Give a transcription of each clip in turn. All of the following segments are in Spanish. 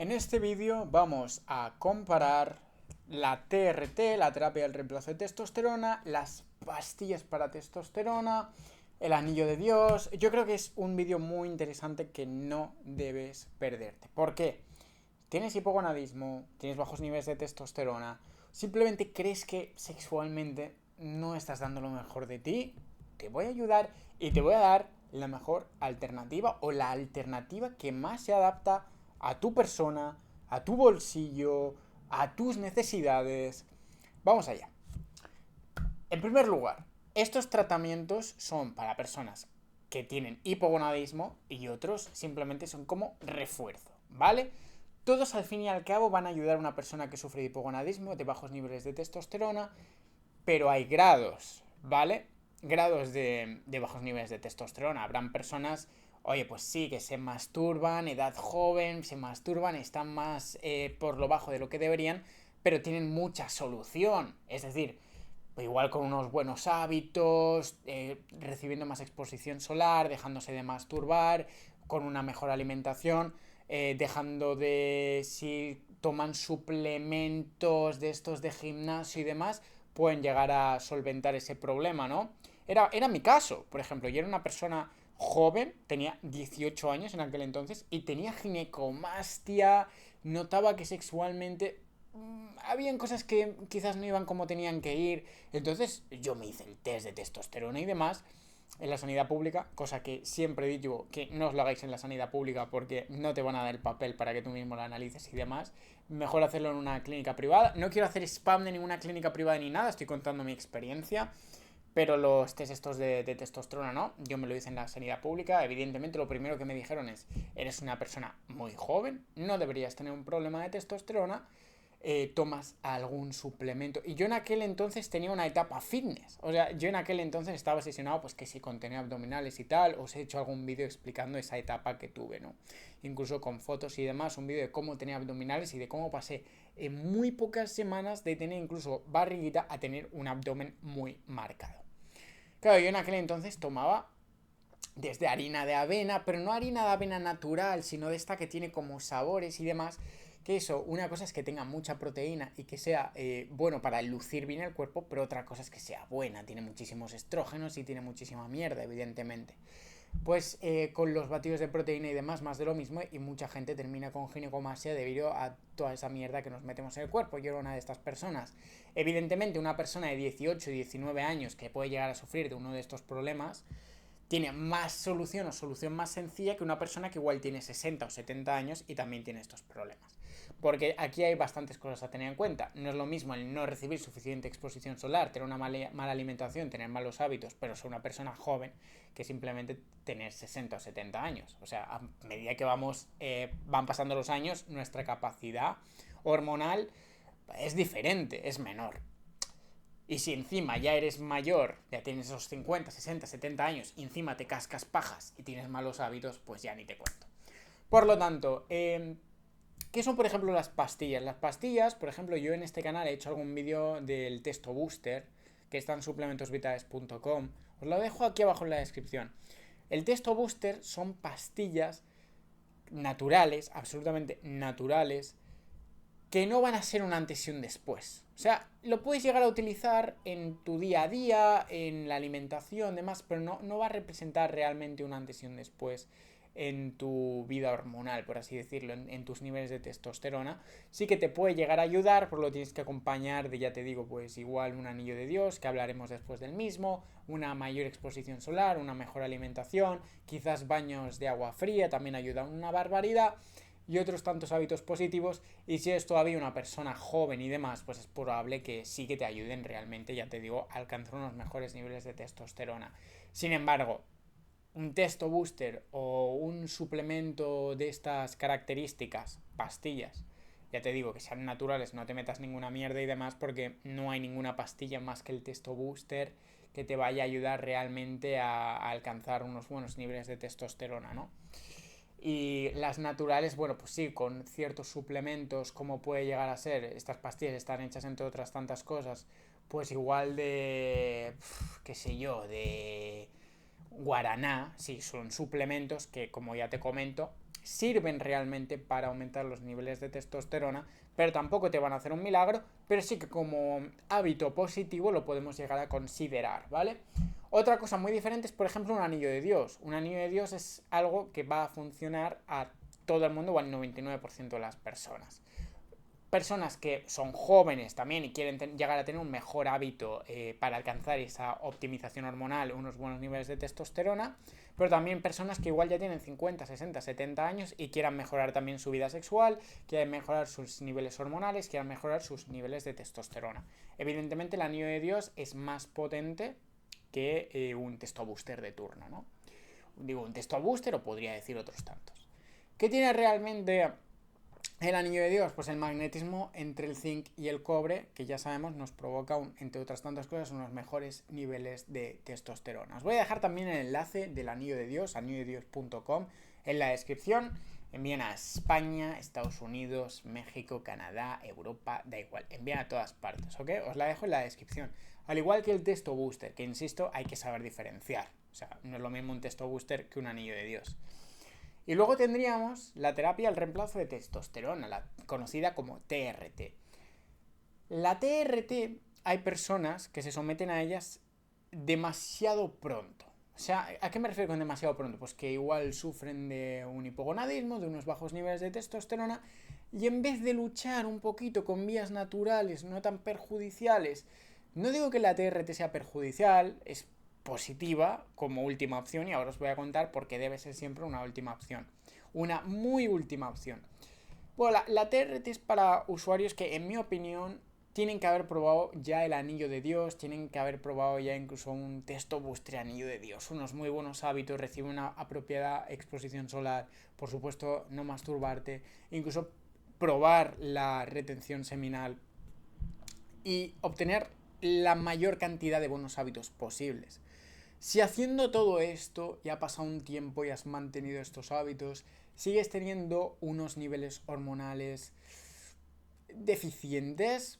En este vídeo vamos a comparar la TRT, la terapia del reemplazo de testosterona, las pastillas para testosterona, el anillo de Dios. Yo creo que es un vídeo muy interesante que no debes perderte. ¿Por qué? ¿Tienes hipogonadismo? ¿Tienes bajos niveles de testosterona? ¿Simplemente crees que sexualmente no estás dando lo mejor de ti? Te voy a ayudar y te voy a dar la mejor alternativa o la alternativa que más se adapta a tu persona, a tu bolsillo, a tus necesidades. Vamos allá. En primer lugar, estos tratamientos son para personas que tienen hipogonadismo y otros simplemente son como refuerzo, ¿vale? Todos al fin y al cabo van a ayudar a una persona que sufre de hipogonadismo, de bajos niveles de testosterona, pero hay grados, ¿vale? Grados de bajos niveles de testosterona. Habrán personas, oye, pues sí, que se masturban, edad joven, se masturban, están más por lo bajo de lo que deberían, pero tienen mucha solución. Es decir, igual con unos buenos hábitos, recibiendo más exposición solar, dejándose de masturbar, con una mejor alimentación, dejando de, si toman suplementos de estos de gimnasio y demás, pueden llegar a solventar ese problema, ¿no? Era mi caso, por ejemplo, yo era una persona joven, tenía 18 años en aquel entonces y tenía ginecomastia, notaba que sexualmente habían cosas que quizás no iban como tenían que ir. Entonces yo me hice el test de testosterona y demás en la sanidad pública, cosa que siempre digo que no os lo hagáis en la sanidad pública porque no te van a dar el papel para que tú mismo lo analices y demás. Mejor hacerlo en una clínica privada. No quiero hacer spam de ninguna clínica privada ni nada, estoy contando mi experiencia. Pero los test estos de testosterona no, yo me lo hice en la sanidad pública. Evidentemente lo primero que me dijeron es, eres una persona muy joven, no deberías tener un problema de testosterona, tomas algún suplemento. Y yo en aquel entonces tenía una etapa fitness. O sea, yo en aquel entonces estaba obsesionado, pues que si contenía abdominales y tal. Os he hecho algún vídeo explicando esa etapa que tuve, ¿no? Incluso con fotos y demás, un vídeo de cómo tenía abdominales y de cómo pasé en muy pocas semanas de tener incluso barriguita a tener un abdomen muy marcado. Claro, yo en aquel entonces tomaba desde harina de avena, pero no harina de avena natural, sino de esta que tiene como sabores y demás. Que eso, una cosa es que tenga mucha proteína y que sea bueno para lucir bien el cuerpo, pero otra cosa es que sea buena. Tiene muchísimos estrógenos y tiene muchísima mierda, evidentemente. Pues con los batidos de proteína y demás, más de lo mismo, y mucha gente termina con ginecomastia debido a toda esa mierda que nos metemos en el cuerpo. Yo era una de estas personas. Evidentemente, una persona de 18 y 19 años que puede llegar a sufrir de uno de estos problemas, tiene más solución o solución más sencilla que una persona que igual tiene 60 o 70 años y también tiene estos problemas. Porque aquí hay bastantes cosas a tener en cuenta. No es lo mismo el no recibir suficiente exposición solar, tener una mala alimentación, tener malos hábitos, pero ser una persona joven, que simplemente tener 60 o 70 años. O sea, a medida que van pasando los años, nuestra capacidad hormonal es diferente, es menor. Y si encima ya eres mayor, ya tienes esos 50, 60, 70 años, y encima te cascas pajas y tienes malos hábitos, pues ya ni te cuento. Por lo tanto, ¿qué son, por ejemplo, las pastillas? Las pastillas, por ejemplo, yo en este canal he hecho algún vídeo del Testo Booster, que está en suplementosvitales.com. Os lo dejo aquí abajo en la descripción. El Testo Booster son pastillas naturales, absolutamente naturales, que no van a ser un antes y un después. O sea, lo puedes llegar a utilizar en tu día a día, en la alimentación, demás, pero no va a representar realmente un antes y un después en tu vida hormonal, por así decirlo, en tus niveles de testosterona. Sí que te puede llegar a ayudar, pero lo tienes que acompañar de, ya te digo, pues igual un anillo de Dios, que hablaremos después del mismo, una mayor exposición solar, una mejor alimentación, quizás baños de agua fría también ayudan una barbaridad, y otros tantos hábitos positivos. Y si eres todavía una persona joven y demás, pues es probable que sí que te ayuden realmente, ya te digo, a alcanzar unos mejores niveles de testosterona. Sin embargo, un testo booster o un suplemento de estas características, pastillas, ya te digo que sean naturales, no te metas ninguna mierda y demás, porque no hay ninguna pastilla más que el testo booster que te vaya a ayudar realmente a alcanzar unos buenos niveles de testosterona, ¿no? Y las naturales, bueno, pues sí, con ciertos suplementos, como puede llegar a ser, estas pastillas están hechas entre otras tantas cosas, pues igual de, qué sé yo, de guaraná, sí, son suplementos que, como ya te comento, sirven realmente para aumentar los niveles de testosterona, pero tampoco te van a hacer un milagro, pero sí que como hábito positivo lo podemos llegar a considerar, ¿vale? Otra cosa muy diferente es, por ejemplo, un anillo de Dios. Un anillo de Dios es algo que va a funcionar a todo el mundo o al 99% de las personas. Personas que son jóvenes también y quieren llegar a tener un mejor hábito para alcanzar esa optimización hormonal, unos buenos niveles de testosterona, pero también personas que igual ya tienen 50, 60, 70 años y quieran mejorar también su vida sexual, quieran mejorar sus niveles hormonales, quieran mejorar sus niveles de testosterona. Evidentemente el anillo de Dios es más potente que un testo booster de turno, ¿no? Digo, un testo booster o podría decir otros tantos. ¿Qué tiene realmente el anillo de Dios? Pues el magnetismo entre el zinc y el cobre, que ya sabemos nos provoca, entre otras tantas cosas, unos mejores niveles de testosterona. Os voy a dejar también el enlace del anillo de Dios, anillodedios.com, en la descripción. Envían a España, Estados Unidos, México, Canadá, Europa, da igual, envían a todas partes, ¿ok? Os la dejo en la descripción. Al igual que el testo booster, que insisto, hay que saber diferenciar. O sea, no es lo mismo un testo booster que un anillo de Dios. Y luego tendríamos la terapia al reemplazo de testosterona, la conocida como TRT. La TRT, hay personas que se someten a ellas demasiado pronto. O sea, ¿a qué me refiero con demasiado pronto? Pues que igual sufren de un hipogonadismo, de unos bajos niveles de testosterona, y en vez de luchar un poquito con vías naturales no tan perjudiciales, no digo que la TRT sea perjudicial, es positiva como última opción y ahora os voy a contar por qué debe ser siempre una última opción. Una muy última opción. Bueno, la TRT es para usuarios que, en mi opinión, tienen que haber probado ya el anillo de Dios, tienen que haber probado ya incluso un testo booster anillo de Dios, unos muy buenos hábitos, recibir una apropiada exposición solar, por supuesto no masturbarte, incluso probar la retención seminal y obtener la mayor cantidad de buenos hábitos posibles. Si haciendo todo esto y ha pasado un tiempo y has mantenido estos hábitos, sigues teniendo unos niveles hormonales deficientes,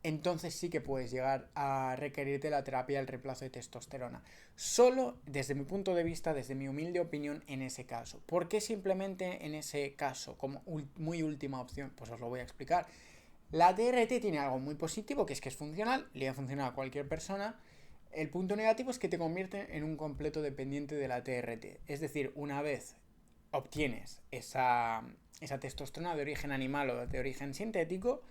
entonces sí que puedes llegar a requerirte la terapia del reemplazo de testosterona. Solo desde mi punto de vista, desde mi humilde opinión en ese caso. ¿Por qué simplemente en ese caso como muy última opción? Pues os lo voy a explicar. La TRT tiene algo muy positivo, que es funcional, le va a funcionar a cualquier persona. El punto negativo es que te convierte en un completo dependiente de la TRT. Es decir, una vez obtienes esa testosterona de origen animal o de origen sintético,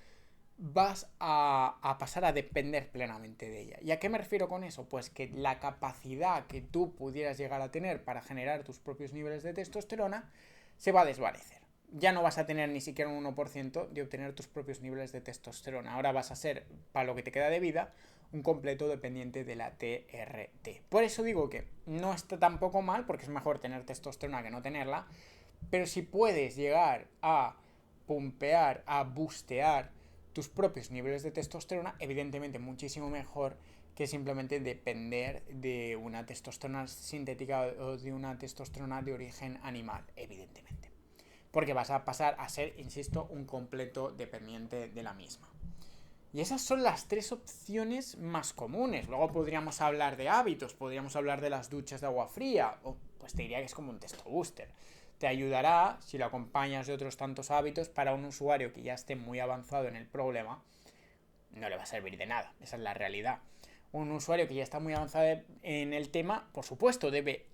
vas a pasar a depender plenamente de ella. ¿Y a qué me refiero con eso? Pues que la capacidad que tú pudieras llegar a tener para generar tus propios niveles de testosterona se va a desvanecer. Ya no vas a tener ni siquiera un 1% de obtener tus propios niveles de testosterona. Ahora vas a ser, para lo que te queda de vida, un completo dependiente de la TRT. Por eso digo que no está tampoco mal, porque es mejor tener testosterona que no tenerla, pero si puedes llegar a pumpear, a boostear tus propios niveles de testosterona, evidentemente muchísimo mejor que simplemente depender de una testosterona sintética o de una testosterona de origen animal, evidentemente. Porque vas a pasar a ser, insisto, un completo dependiente de la misma. Y esas son las tres opciones más comunes. Luego podríamos hablar de hábitos, podríamos hablar de las duchas de agua fría, o pues te diría que es como un testo booster. Te ayudará, si lo acompañas de otros tantos hábitos, para un usuario que ya esté muy avanzado en el problema, no le va a servir de nada, esa es la realidad. Un usuario que ya está muy avanzado en el tema, por supuesto, debe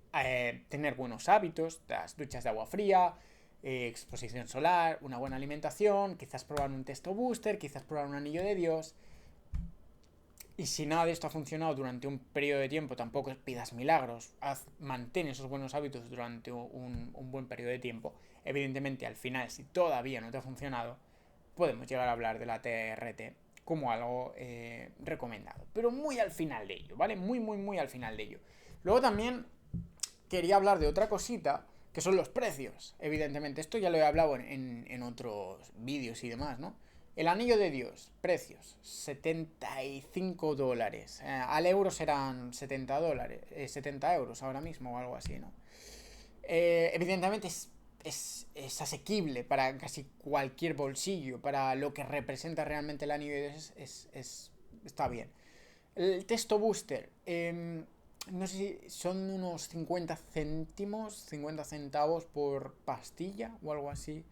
tener buenos hábitos, las duchas de agua fría, exposición solar, una buena alimentación, quizás probar un testo booster, quizás probar un anillo de Dios. Y si nada de esto ha funcionado durante un periodo de tiempo, tampoco pidas milagros, mantén esos buenos hábitos durante un buen periodo de tiempo. Evidentemente, al final, si todavía no te ha funcionado, podemos llegar a hablar de la TRT como algo recomendado. Pero muy al final de ello, ¿vale? Muy, muy, muy al final de ello. Luego también quería hablar de otra cosita, que son los precios, evidentemente. Esto ya lo he hablado en otros vídeos y demás, ¿no? El anillo de Dios, precios, $75. Al euro serán $70, 70 euros ahora mismo o algo así, ¿no? Evidentemente es asequible para casi cualquier bolsillo, para lo que representa realmente el anillo de Dios está bien. El testo booster, no sé si son unos 50 céntimos, 50 centavos por pastilla o algo así.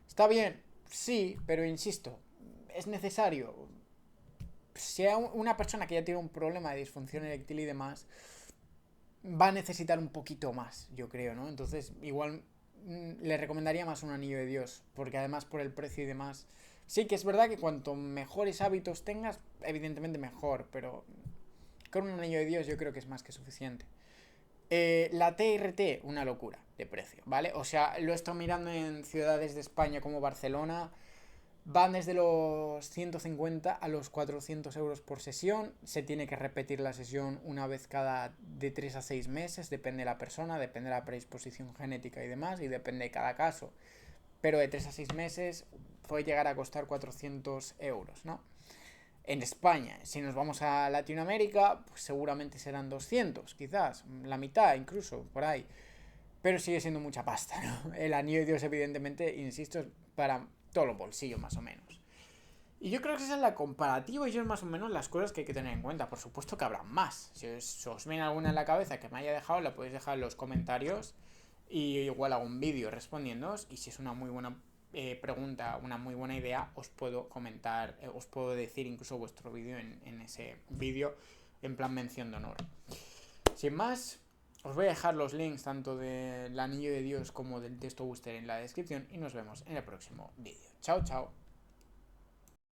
Está bien, sí, pero insisto, es necesario. Si hay una persona que ya tiene un problema de disfunción eréctil y demás, va a necesitar un poquito más, yo creo, ¿no? Entonces, igual le recomendaría más un anillo de Dios, porque además por el precio y demás, sí que es verdad que cuanto mejores hábitos tengas, evidentemente mejor, pero con un anillo de Dios yo creo que es más que suficiente. La TRT, una locura de precio, ¿vale? O sea, lo he estado mirando en ciudades de España como Barcelona. Van desde los 150 a los 400 euros por sesión. Se tiene que repetir la sesión una vez cada de 3 a 6 meses. Depende de la persona, depende de la predisposición genética y demás. Y depende de cada caso. Pero de 3 a 6 meses puede llegar a costar 400 euros, ¿no? En España, si nos vamos a Latinoamérica, pues seguramente serán 200, quizás. La mitad incluso, por ahí. Pero sigue siendo mucha pasta, ¿no? El anillo de Dios, evidentemente, insisto, es para todos los bolsillos, más o menos. Y yo creo que esa es la comparativa y son más o menos las cosas que hay que tener en cuenta. Por supuesto que habrá más. Si os viene alguna en la cabeza que me haya dejado, la podéis dejar en los comentarios. Y igual hago un vídeo respondiéndoos. Y si es una muy buena pregunta, una muy buena idea, os puedo comentar, os puedo decir incluso vuestro vídeo en ese vídeo en plan mención de honor. Sin más, os voy a dejar los links tanto del anillo de Dios como del texto booster en la descripción y nos vemos en el próximo vídeo. Chao, chao.